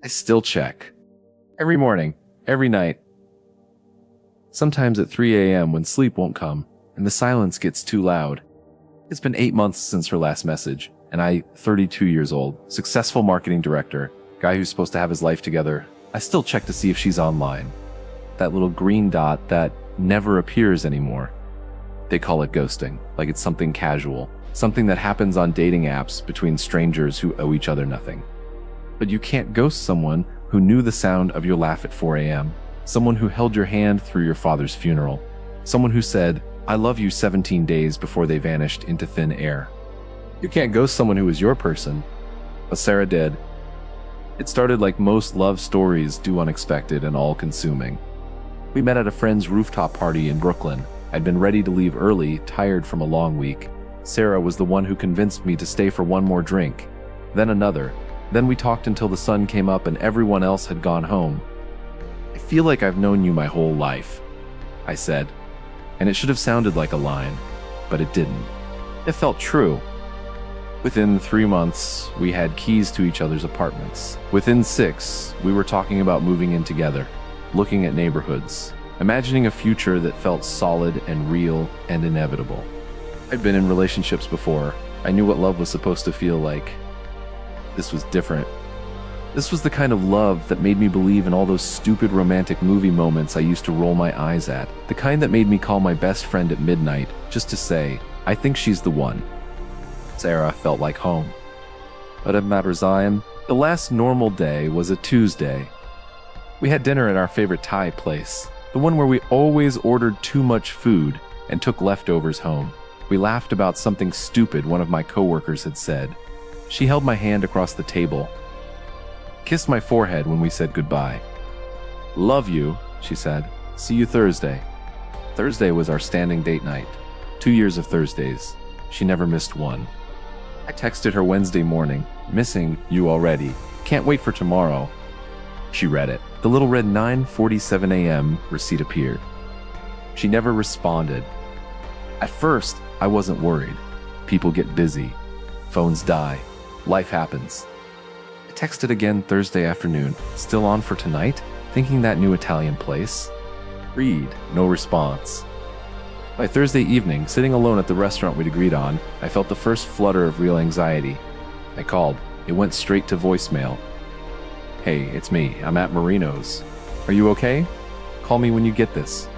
I still check. Every morning, every night. Sometimes at 3 a.m. when sleep won't come and the silence gets too loud. It's been 8 months since her last message, and I, 32 years old, successful marketing director, guy who's supposed to have his life together, I still check to see if she's online. That little green dot that never appears anymore. They call it ghosting, like it's something casual, something that happens on dating apps between strangers who owe each other nothing. But you can't ghost someone who knew the sound of your laugh at 4 a.m., someone who held your hand through your father's funeral, someone who said, "I love you" 17 days before they vanished into thin air. You can't ghost someone who was your person, but Sarah did. It started like most love stories do, unexpected and all-consuming. We met at a friend's rooftop party in Brooklyn. I'd been ready to leave early, tired from a long week. Sarah was the one who convinced me to stay for one more drink, then another. Then we talked until the sun came up and everyone else had gone home. "I feel like I've known you my whole life," I said. And it should have sounded like a line, but it didn't. It felt true. Within 3 months, we had keys to each other's apartments. Within 6, we were talking about moving in together, looking at neighborhoods, imagining a future that felt solid and real and inevitable. I'd been in relationships before. I knew what love was supposed to feel like. This was different. This was the kind of love that made me believe in all those stupid romantic movie moments I used to roll my eyes at. The kind that made me call my best friend at midnight just to say, "I think she's the one." Sarah felt like home. But at Maberzheim, the last normal day was a Tuesday. We had dinner at our favorite Thai place, the one where we always ordered too much food and took leftovers home. We laughed about something stupid one of my coworkers had said. She held my hand across the table, kissed my forehead when we said goodbye. "Love you," she said. "See you Thursday." Thursday was our standing date night. 2 years of Thursdays. She never missed one. I texted her Wednesday morning, "Missing you already. Can't wait for tomorrow." She read it. The little red 9:47 a.m. receipt appeared. She never responded. At first, I wasn't worried. People get busy. Phones die. Life happens. I texted again Thursday afternoon, "Still on for tonight? Thinking that new Italian place?" Read, no response. By Thursday evening, sitting alone at the restaurant we'd agreed on, I felt the first flutter of real anxiety. I called. It went straight to voicemail. "Hey, it's me. I'm at Marino's. Are you okay? Call me when you get this."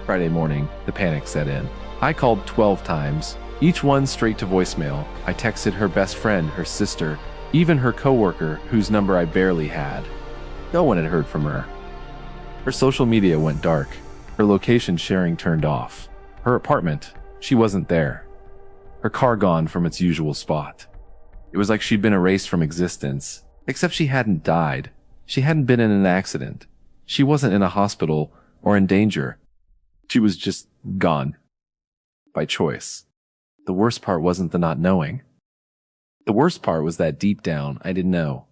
Friday morning, the panic set in. I called 12 times, each one straight to voicemail. I texted her best friend, her sister, even her coworker, whose number I barely had. No one had heard from her. Her social media went dark. Her location sharing turned off. Her apartment, she wasn't there. Her car gone from its usual spot. It was like she'd been erased from existence, except she hadn't died. She hadn't been in an accident. She wasn't in a hospital or in danger. She was just gone. By choice. The worst part wasn't the not knowing. The worst part was that deep down, I didn't know.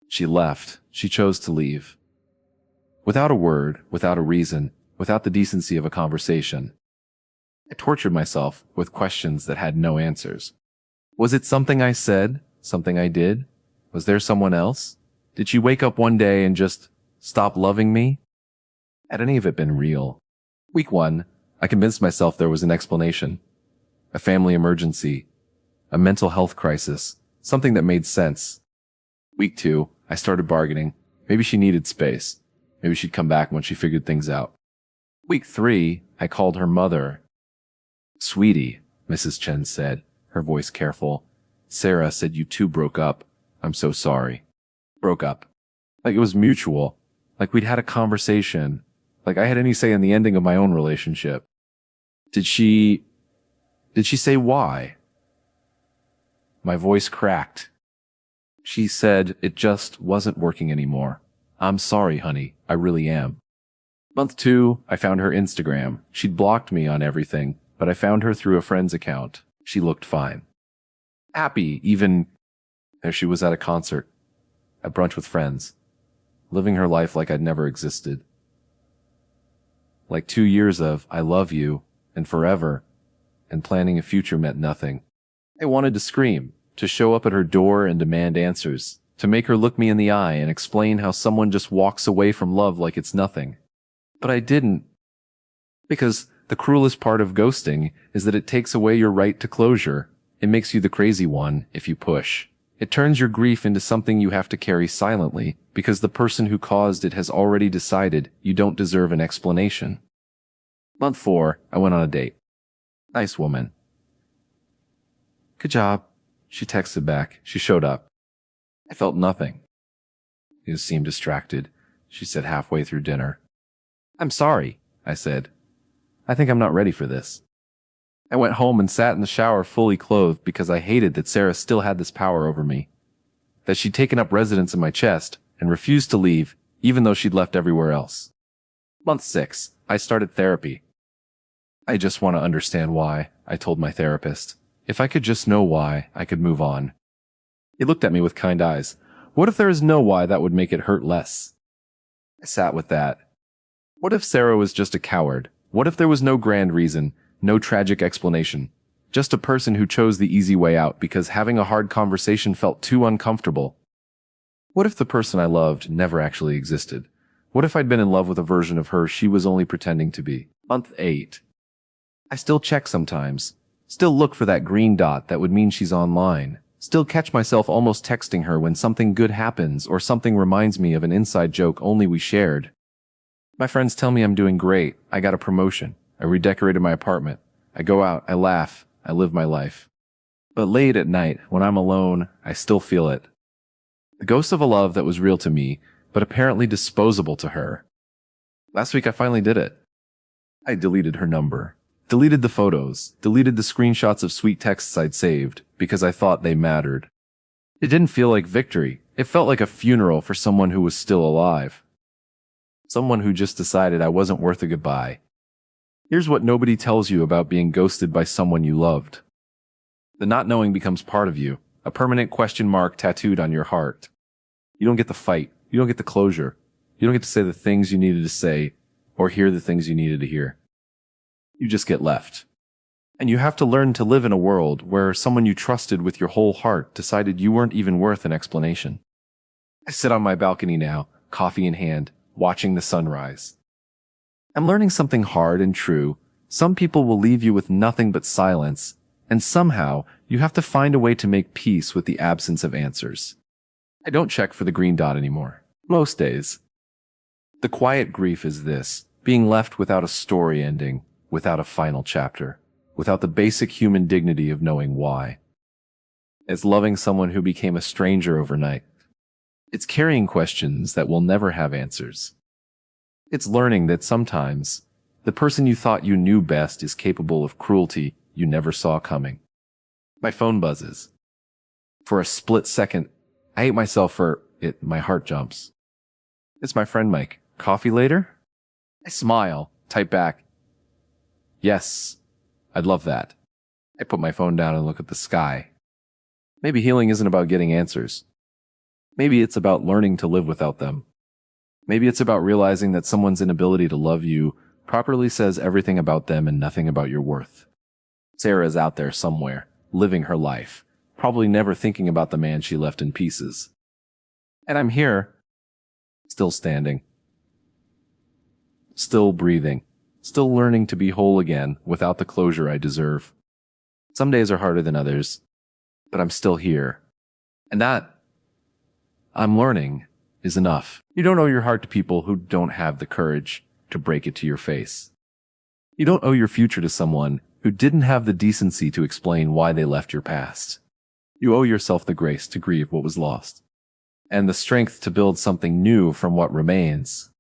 She left. She chose to leave. Without a word, without a reason, without the decency of a conversation. I tortured myself with questions that had no answers. Was it something I said? Something I did? Was there someone else? Did she wake up one day and just stop loving me? Had any of it been real? Week 1, I convinced myself there was an explanation. A family emergency. A mental health crisis. Something that made sense. Week 2, I started bargaining. Maybe she needed space. Maybe she'd come back when she figured things out. Week 3, I called her mother. "Sweetie," Mrs. Chen said, her voice careful. "Sarah said you two broke up. I'm so sorry." Broke up. Like it was mutual. Like we'd had a conversation. Like I had any say in the ending of my own relationship. Did she say why? My voice cracked. She said it just wasn't working anymore. "I'm sorry, honey. I really am." Month 2, I found her Instagram. She'd blocked me on everything, but I found her through a friend's account. She looked fine. Happy, even. There she was at a concert. At brunch with friends. Living her life like I'd never existed. Like 2 years of "I love you" and "forever" and planning a future meant nothing. I wanted to scream, to show up at her door and demand answers, to make her look me in the eye and explain how someone just walks away from love like it's nothing. But I didn't. Because the cruelest part of ghosting is that it takes away your right to closure. It makes you the crazy one if you push. It turns your grief into something you have to carry silently because the person who caused it has already decided you don't deserve an explanation. Month 4, I went on a date. Nice woman. Good job. She texted back. She showed up. I felt nothing. You seemed distracted, she said halfway through dinner. I'm sorry, I said. I think I'm not ready for this. I went home and sat in the shower fully clothed because I hated that Sarah still had this power over me. That she'd taken up residence in my chest and refused to leave, even though she'd left everywhere else. Month 6, I started therapy. I just want to understand why, I told my therapist. If I could just know why, I could move on. He looked at me with kind eyes. What if there is no why that would make it hurt less? I sat with that. What if Sarah was just a coward? What if there was no grand reason, no tragic explanation? Just a person who chose the easy way out because having a hard conversation felt too uncomfortable? What if the person I loved never actually existed? What if I'd been in love with a version of her she was only pretending to be? Month 8. I still check sometimes. Still look for that green dot that would mean she's online. Still catch myself almost texting her when something good happens or something reminds me of an inside joke only we shared. My friends tell me I'm doing great. I got a promotion. I redecorated my apartment. I go out, I laugh, I live my life. But late at night, when I'm alone, I still feel it. The ghost of a love that was real to me, but apparently disposable to her. Last week I finally did it. I deleted her number. Deleted the photos, deleted the screenshots of sweet texts I'd saved, because I thought they mattered. It didn't feel like victory. It felt like a funeral for someone who was still alive. Someone who just decided I wasn't worth a goodbye. Here's what nobody tells you about being ghosted by someone you loved. The not knowing becomes part of you, a permanent question mark tattooed on your heart. You don't get the fight. You don't get the closure. You don't get to say the things you needed to say, or hear the things you needed to hear. You just get left. And you have to learn to live in a world where someone you trusted with your whole heart decided you weren't even worth an explanation. I sit on my balcony now, coffee in hand, watching the sunrise. I'm learning something hard and true. Some people will leave you with nothing but silence, and somehow you have to find a way to make peace with the absence of answers. I don't check for the green dot anymore. Most days. The quiet grief is this, being left without a story ending, without a final chapter, without the basic human dignity of knowing why. It's loving someone who became a stranger overnight. It's carrying questions that will never have answers. It's learning that sometimes the person you thought you knew best is capable of cruelty you never saw coming. My phone buzzes. For a split second, I hate myself for it. My heart jumps. It's my friend Mike. Coffee later? I smile, type back. Yes, I'd love that. I put my phone down and look at the sky. Maybe healing isn't about getting answers. Maybe it's about learning to live without them. Maybe it's about realizing that someone's inability to love you properly says everything about them and nothing about your worth. Sarah is out there somewhere, living her life, probably never thinking about the man she left in pieces. And I'm here, still standing, still breathing, still learning to be whole again without the closure I deserve. Some days are harder than others, but I'm still here. And that, I'm learning, is enough. You don't owe your heart to people who don't have the courage to break it to your face. You don't owe your future to someone who didn't have the decency to explain why they left your past. You owe yourself the grace to grieve what was lost, and the strength to build something new from what remains.